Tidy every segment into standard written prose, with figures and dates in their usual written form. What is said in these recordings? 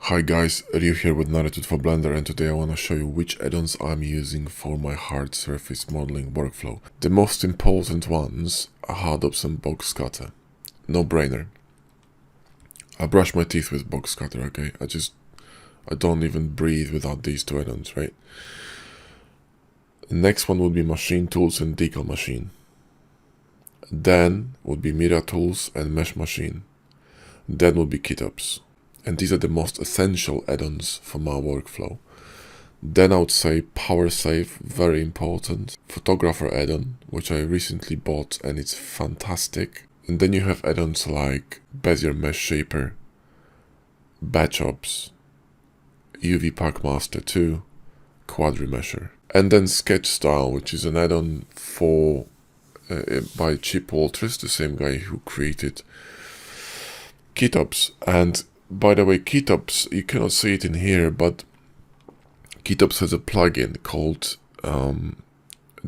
Hi guys, Ryu here with Narrative for Blender, and today I want to show you which add-ons I'm using for my hard surface modeling workflow. The most important ones are HardOps and Box Cutter. No brainer. I brush my teeth with Box Cutter, okay? I don't even breathe without these two add-ons, right? The next one would be Machine Tools and Decal Machine. Then would be Mira Tools and Mesh Machine. Then would be KitUps. And these are the most essential add-ons for my workflow. Then I would say PowerSave, very important. Photographer add-on, which I recently bought and it's fantastic. And then you have add-ons like Bezier Mesh Shaper, BatchOps, UV Pack Master 2, Quadrimesher. And then Sketch Style, which is an add-on for by Chip Walters, the same guy who created KitUps. And by the way, KitUps, you cannot see it in here, but KitUps has a plugin called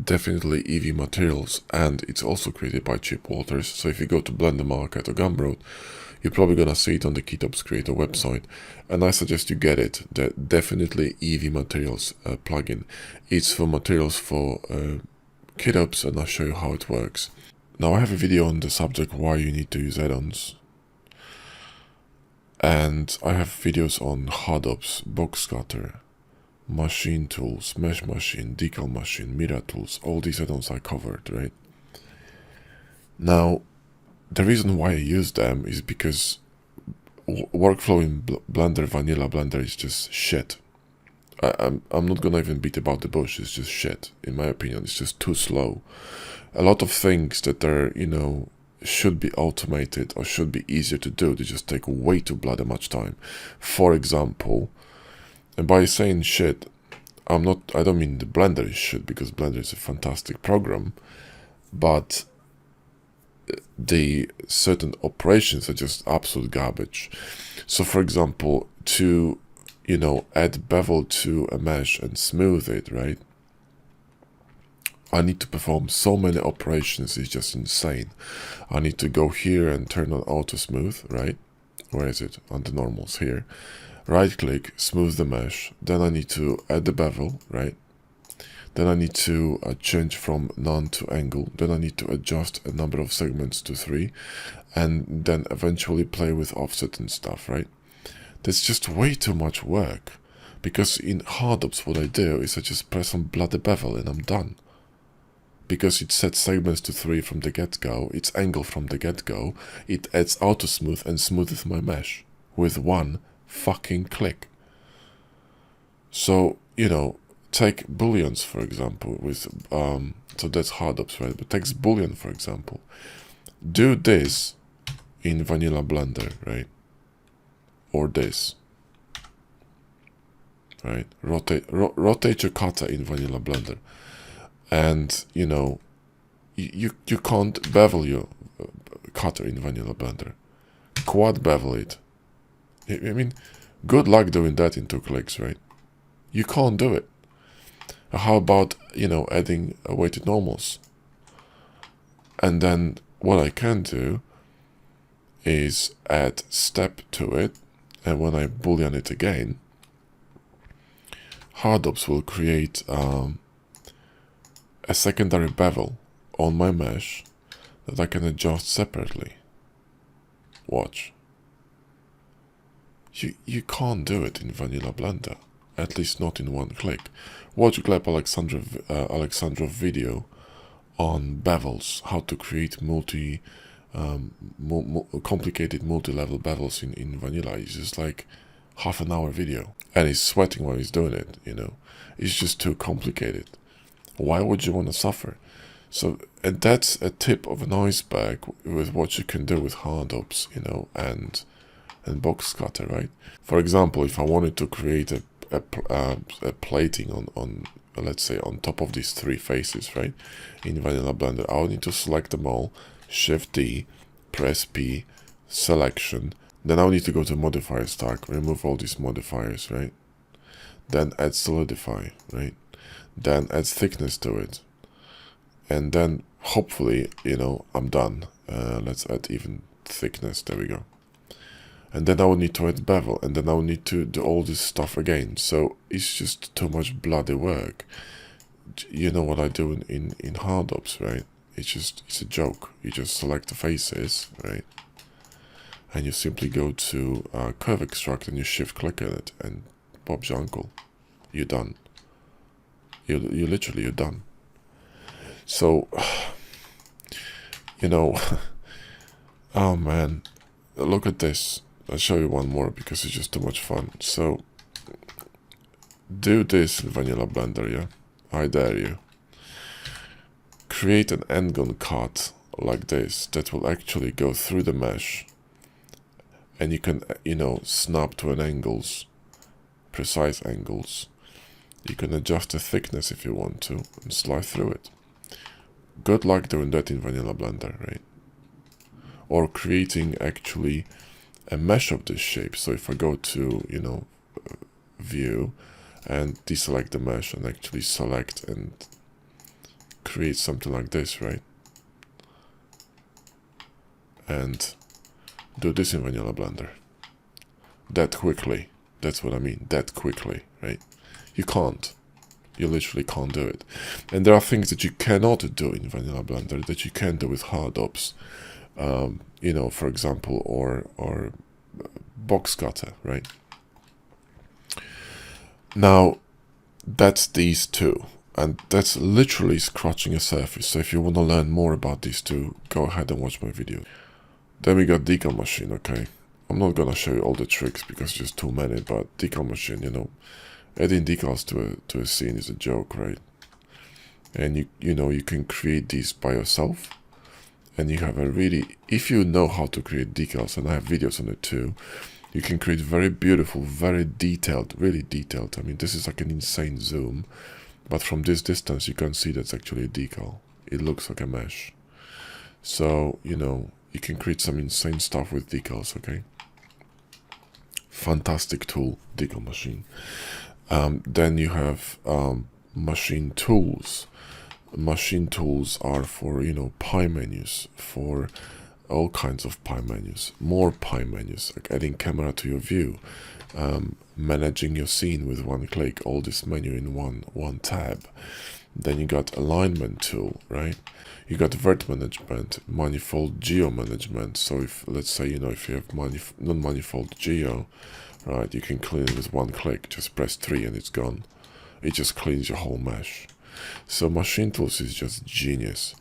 Definitely EV Materials, and it's also created by Chip Walters. So if you go to Blender Market or Gumroad, you're probably gonna see it on the KitUps Creator website, and I suggest you get it. The Definitely EV Materials plugin. It's for materials for KitUps, and I'll show you how it works. Now I have a video on the subject why you need to use add-ons. And I have videos on HardOps, Box Cutter, Machine Tools, Mesh Machine, Decal Machine, Mira Tools, all these add-ons I covered, right? Now, the reason why I use them is because workflow in Blender, vanilla Blender is just shit. I'm not gonna even beat about the bush, it's just shit, in my opinion. It's just too slow. A lot of things that are, should be automated or should be easier to do, they just take way too bloody much time. For example, and by saying shit, I don't mean the Blender is shit, because Blender is a fantastic program, but the certain operations are just absolute garbage. So for example, to add bevel to a mesh and smooth it, right? I need to perform so many operations, it's just insane. I need to go here and turn on auto smooth, right? Where is it? On the normals here. Right click, smooth the mesh. Then I need to add the bevel, right? Then I need to change from none to angle. Then I need to adjust a number of segments to 3. And then eventually play with offset and stuff, right? That's just way too much work. Because in HardOps what I do is I just press on bloody bevel and I'm done. Because it sets segments to 3 from the get-go, it's angle from the get-go, it adds auto smooth and smoothes my mesh with one fucking click. So, take booleans for example, with so that's HardOps, right? But take boolean for example. Do this in vanilla Blender, right? Or this. Right? Rotate your cutter in vanilla Blender. And you can't bevel your cutter in vanilla Blender. Quad bevel it. I mean, good luck doing that in 2 clicks, right? You can't do it. How about adding weighted normals? And then what I can do is add step to it, and when I boolean it again, HardOps will create a secondary bevel on my mesh that I can adjust separately. Watch. You can't do it in vanilla Blender, at least not in 1 click. Watch Gleb Alexandrov video on bevels, how to create complicated multi-level bevels in vanilla. It's just like half an hour video, and he's sweating while he's doing it. It's just too complicated. Why would you want to suffer? So, and that's a tip of an iceberg with what you can do with HardOps, and Box Cutter, right? For example, if I wanted to create a plating on let's say on top of these 3 faces, right? In vanilla Blender, I would need to select them all, Shift D, press P, selection. Then I would need to go to modifier stack, remove all these modifiers, right? Then add solidify, right? Then add thickness to it, and then hopefully I'm done. Let's add even thickness. There we go. and then I will need to add bevel, and then I will need to do all this stuff again. So it's just too much bloody work. You know what I do in hard ops, right? It's a joke. You just select the faces, right? And you simply go to curve extract and you shift click on it, and Bob's your uncle. You're done. You literally, you're done. So, you know, oh man, look at this. I'll show you one more because it's just too much fun. So, do this in Vanilla Blender, yeah? I dare you. Create an end-gun cut like this that will actually go through the mesh, and you can, you know, snap to an angles, precise angles. You can adjust the thickness if you want to and slide through it. Good luck doing that in Vanilla Blender, right? Or creating actually a mesh of this shape. So if I go to, you know, view and deselect the mesh and actually select and create something like this, right? And do this in Vanilla Blender. That quickly. That's what I mean. That quickly, right? You can't. You literally can't do it. And there are things that you cannot do in Vanilla Blender that you can do with hard ops. You know, for example, or box cutter, right? Now, that's these two. And that's literally scratching a surface. So if you want to learn more about these two, go ahead and watch my video. Then we got Decal Machine, okay? I'm not gonna show you all the tricks because there's too many, but Decal Machine, you know, adding decals to a scene is a joke, right? And you know, you can create these by yourself, and you have a really, if you know how to create decals, and I have videos on it too, you can create very beautiful, very detailed, really detailed. I mean, this is like an insane zoom, but from this distance you can see that's actually a decal. It looks like a mesh. So, you know, you can create some insane stuff with decals, okay? Fantastic tool, Decal Machine. Then you have machine tools. Machine tools are for, you know, pie menus, for all kinds of pie menus, more pie menus, like adding camera to your view, managing your scene with one click, all this menu in one tab. Then you got alignment tool, right? You got vert management, manifold geo management. So if, let's say, you know, if you have non-manifold geo, right, you can clean it with one click. Just press 3 and it's gone. It just cleans your whole mesh. So machine tools is just genius.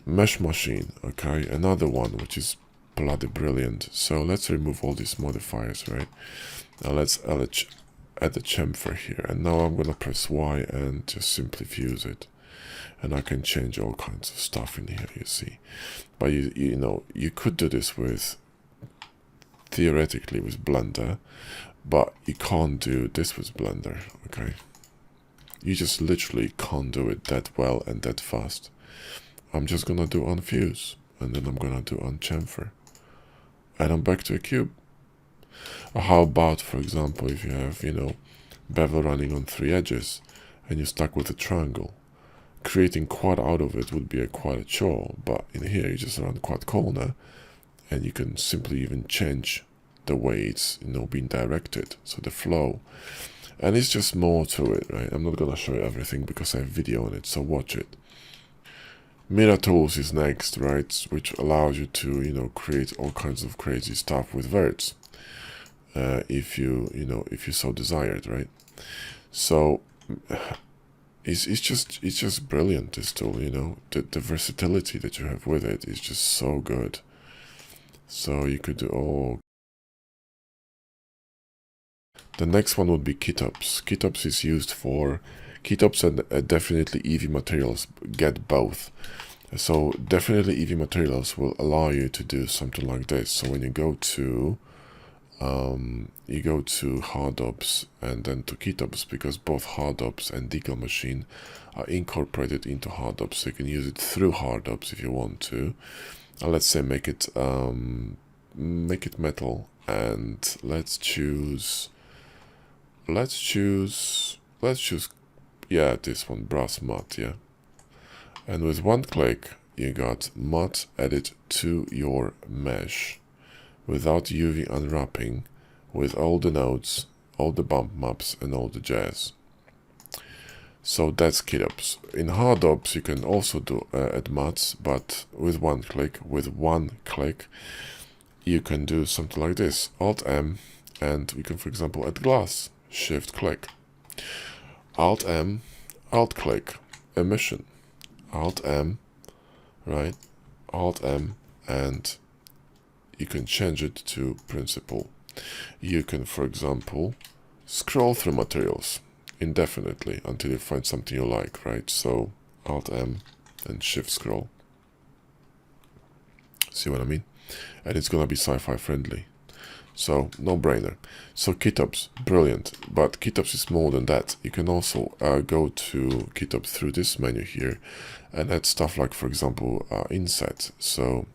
Mesh machine, okay, another one which is bloody brilliant. So let's remove all these modifiers, right? Now let's add the chamfer here, and now I'm gonna press Y and just simply fuse it, and I can change all kinds of stuff in here, you see. But you know, you could do this with, theoretically, with Blender, but you can't do this with Blender, okay? You just literally can't do it that well and that fast. I'm just gonna do unfuse, and then I'm gonna do unchamfer, and I'm back to a cube. Or how about, for example, if you have, you know, bevel running on 3 edges and you're stuck with a triangle, creating quad out of it would be quite a chore, but in here you just run quad corner, and you can simply even change the way it's, you know, being directed, so the flow. And it's just more to it, right? I'm not gonna show you everything because I have video on it, so watch it. Mirror tools is next, right? Which allows you to, you know, create all kinds of crazy stuff with verts, if you so desired, right? So it's just brilliant, this tool, you know. The versatility that you have with it is just so good. So you could do all. The next one would be KitUps. KitUps is used for KitUps, and definitely EV materials get both. So definitely EV materials will allow you to do something like this. So when you go to hard ops and then to KitUps, because both hard ops and Decal Machine are incorporated into hard ops, so you can use it through hard ops if you want to. Let's say make it metal, and let's choose, yeah, this one, brass matte, yeah. And with one click, you got matte added to your mesh. without UV unwrapping, with all the nodes, all the bump maps, and all the jazz. So that's KitUps. In HardOps, you can also do add mats, but with one click, you can do something like this: Alt-M, and you can, for example, add glass, Shift-click, Alt-M, Alt-click, emission, Alt-M, right, Alt-M, and you can change it to principal. You can, for example, scroll through materials indefinitely until you find something you like, right? So Alt-M and Shift-scroll. See what I mean? And it's gonna be sci-fi friendly. So, no-brainer. So KitUps, brilliant. But KitUps is more than that. You can also go to KitUps through this menu here and add stuff like, for example, inset. So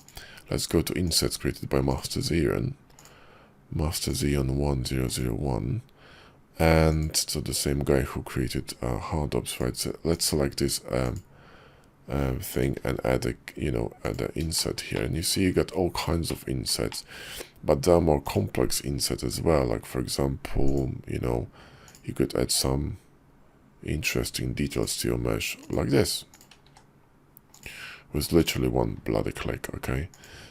let's go to insets created by Master Xeon 1001. And so the same guy who created HardOps, right? So let's select this thing and add a, add an inset here. And you see you got all kinds of insets, but there are more complex insets as well. Like, for example, you could add some interesting details to your mesh like this with literally one bloody click, okay?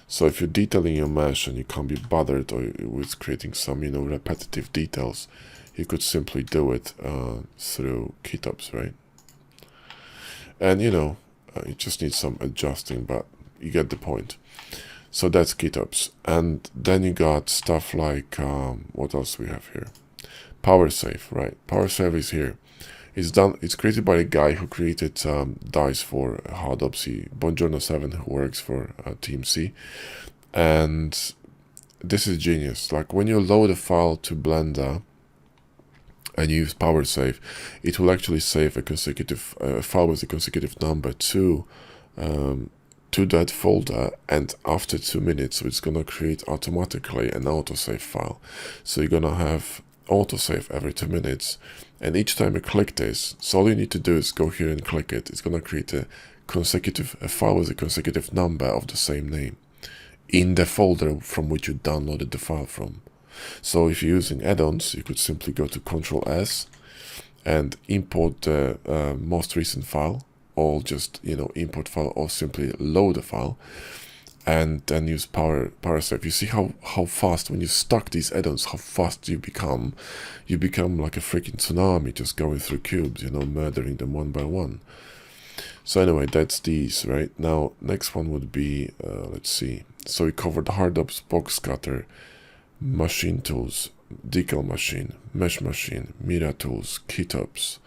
So if you're detailing your mesh and you can't be bothered or with creating some, repetitive details, you could simply do it through KitUps, right? And, it just needs some adjusting, but you get the point. So that's KitUps. And then you got stuff like, what else we have here? PowerSave, right? PowerSave is here. It's created by a guy who created dice for HardOps, Bongiorno7, who works for Team C. And this is genius. Like, when you load a file to Blender and you use PowerSave, it will actually save a consecutive file with a consecutive number to that folder, and after 2 minutes it's gonna create automatically an autosave file. So you're gonna have autosave every 2 minutes, and each time you click this, so all you need to do is go here and click it. It's gonna create a file with a consecutive number of the same name in the folder from which you downloaded the file from. So if you're using add-ons, you could simply go to Ctrl+S and import the most recent file, or just import file, or simply load a file, and then use PowerSave. You see how fast, when you stack these add-ons, how fast you become like a freaking tsunami, just going through cubes, murdering them one by one. So anyway, that's these. Right now, next one would be let's see. So we covered HardOps, box cutter, machine tools, Decal Machine, mesh machine, Mira tools, KitUps.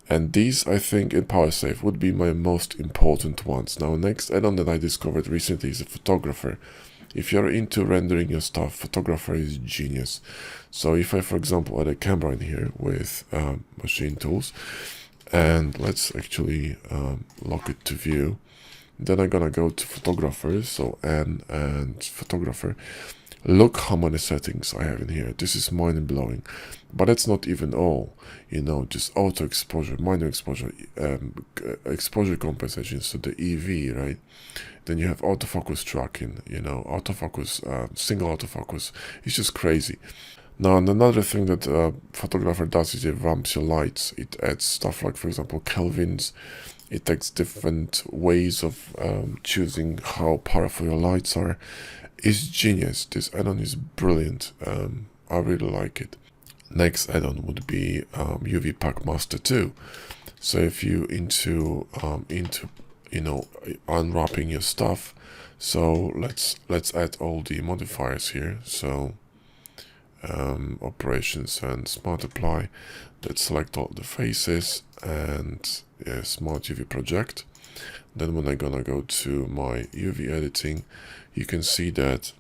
And these, I think, in PowerSave would be my most important ones. Now, next add-on that I discovered recently is a photographer. If you're into rendering your stuff, photographer is genius. So if I, for example, add a camera in here with machine tools, and let's actually lock it to view, then I'm gonna go to photographer, so N and photographer. Look how many settings I have in here. This is mind-blowing. But that's not even all. Just auto exposure, minor exposure, exposure compensations to the EV, right? Then you have autofocus tracking, autofocus, single autofocus. It's just crazy. Now, and another thing that photographer does is it ramps your lights. It adds stuff like, for example, kelvins. It takes different ways of choosing how powerful your lights are. It's genius. This add-on is brilliant. I really like it. Next add-on would be UV Pack Master 2. So if you into unwrapping your stuff, so let's add all the modifiers here. So operations and smart apply. Let's select all the faces and smart UV project. Then when I'm gonna go to my UV editing, you can see that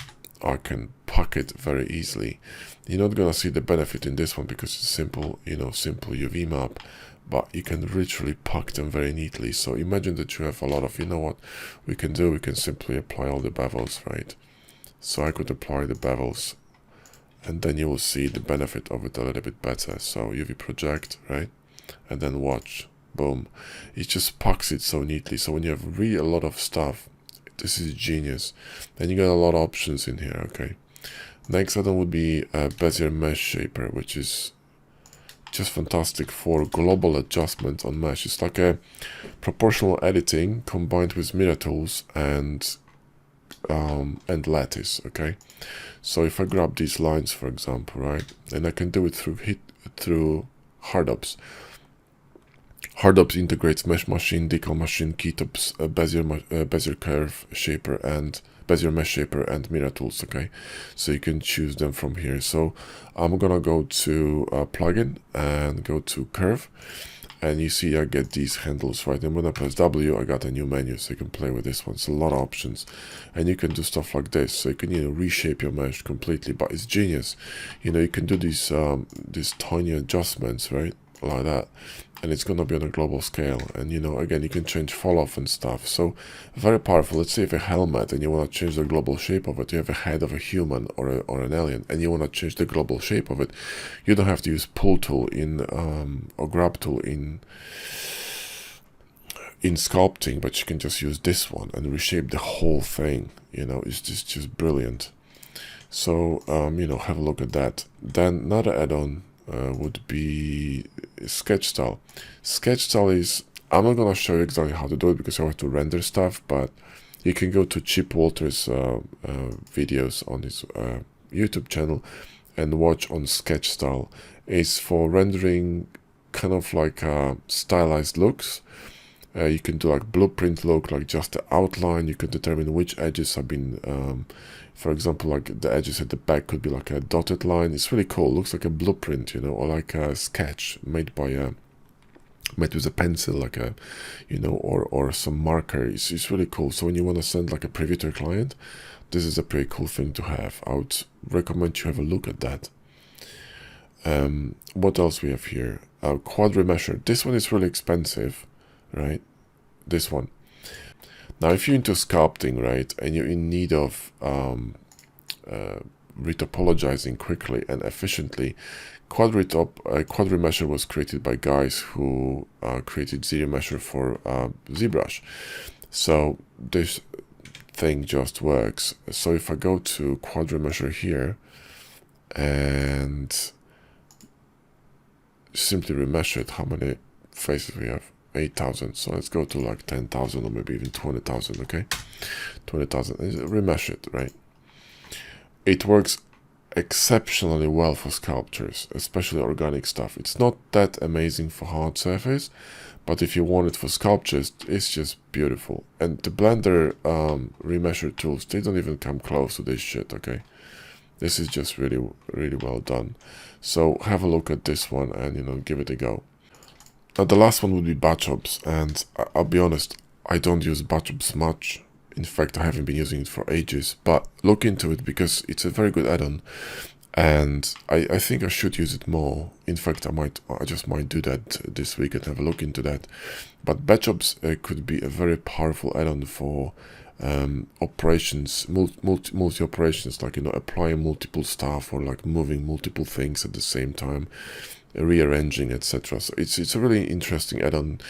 I can pack it very easily. You're not gonna see the benefit in this one because it's simple, simple UV map, but you can literally pack them very neatly. So imagine that you have a lot of, what we can do, we can simply apply all the bevels, right? So I could apply the bevels, and then you will see the benefit of it a little bit better. So UV project, right? And then watch, boom. It just packs it so neatly. So when you have really a lot of stuff, This is genius. And you got a lot of options in here. Okay. Next add-on would be Bezier Mesh Shaper, which is just fantastic for global adjustment on mesh. It's like a proportional editing combined with mirror tools and lattice. Okay, so if I grab these lines, for example, right, and I can do it through HardOps. HardOps integrates Mesh Machine, Decal Machine, KitUps, Bezier Curve Shaper, and Bezier Mesh Shaper and mirror tools. Okay, so you can choose them from here. So I'm gonna go to plugin and go to curve, and you see I get these handles, right? And when I press W, I got a new menu, so you can play with this one. It's a lot of options, and you can do stuff like this. So you can, you know, reshape your mesh completely, but it's genius. You know, you can do these tiny adjustments, right, like that, and it's gonna be on a global scale. And you know, again, you can change fall off and stuff. So very powerful. Let's say you have a helmet and you want to change the global shape of it. You have a head of a human or an alien, and you want to change the global shape of it. You don't have to use pull tool in or grab tool in sculpting, but you can just use this one and reshape the whole thing. You know, it's just brilliant. So you know, have a look at that. Then another add-on would be sketch style. Sketch style is, I'm not gonna show you exactly how to do it because I have to render stuff, but you can go to Chip Walter's videos on his YouTube channel and watch on sketch style. It's for rendering kind of like stylized looks. You can do like blueprint look, like just the outline. You can determine which edges have been, for example, like the edges at the back could be like a dotted line. It's really cool. Looks like a blueprint, you know, or like a sketch made with a pencil, like a, you know, or some marker. It's really cool. So when you want to send like a preview to a client, this is a pretty cool thing to have. I would recommend you have a look at that. What else we have here? Quad remesher. This one is really expensive, right? This one. Now, if you're into sculpting, right, and you're in need of retopologizing quickly and efficiently, Quad remesher was created by guys who created ZRemesher for ZBrush. So this thing just works. So if I go to Quad remesher here and simply remesh it, how many faces we have? 8,000. So let's go to like 10,000 or maybe even 20,000. Okay, 20,000. Remesh it, right? It works exceptionally well for sculptures, especially organic stuff. It's not that amazing for hard surface, but if you want it for sculptures, it's just beautiful. And the Blender remesher tools, they don't even come close to this shit. Okay, this is just really well done. So have a look at this one and, you know, give it a go. Now the last one would be BatchOps, and I'll be honest, I don't use BatchOps much. In fact, I haven't been using it for ages, but look into it because it's a very good add-on, and I think I should use it more. In fact, I just might do that this week and have a look into that. But BatchOps could be a very powerful add-on for operations, multi operations, like, you know, applying multiple stuff or like moving multiple things at the same time, rearranging, etc. So it's a really interesting add-on.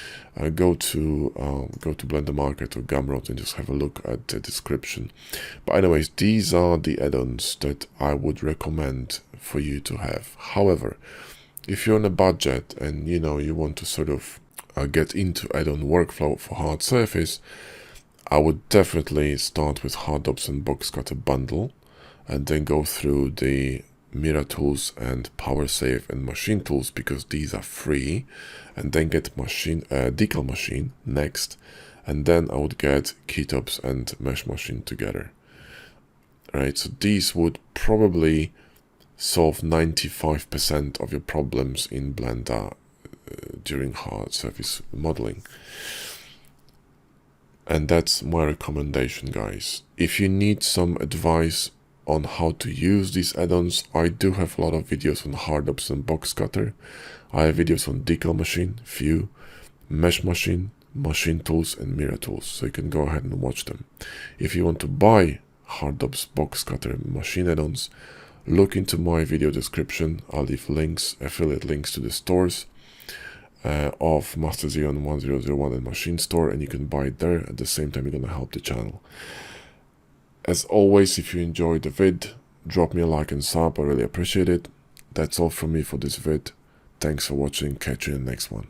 Go to Blender Market or Gumroad and just have a look at the description. But anyways, these are the add-ons that I would recommend for you to have. However, if you're on a budget and, you know, you want to sort of get into add-on workflow for hard surface, I would definitely start with HardOps and Box Cutter bundle, and then go through the mirror tools and PowerSave and machine tools, because these are free, and then get Decal Machine next, and then I would get KitUps and Mesh Machine together. Right, so these would probably solve 95% of your problems in Blender during hard surface modeling. And that's my recommendation, guys. If you need some advice on how to use these add-ons, I do have a lot of videos on HardOps and Box Cutter. I have videos on Decal Machine, View, Mesh Machine, Machine Tools, and Mirror Tools, so you can go ahead and watch them. If you want to buy HardOps, Box Cutter, and Machine add-ons, look into my video description. I'll leave links, affiliate links to the stores of Master Xeon 1001 and Machine Store, and you can buy it there. At the same time, you're going to help the channel. As always, if you enjoyed the vid, drop me a like and sub, I really appreciate it. That's all from me for this vid. Thanks for watching, catch you in the next one.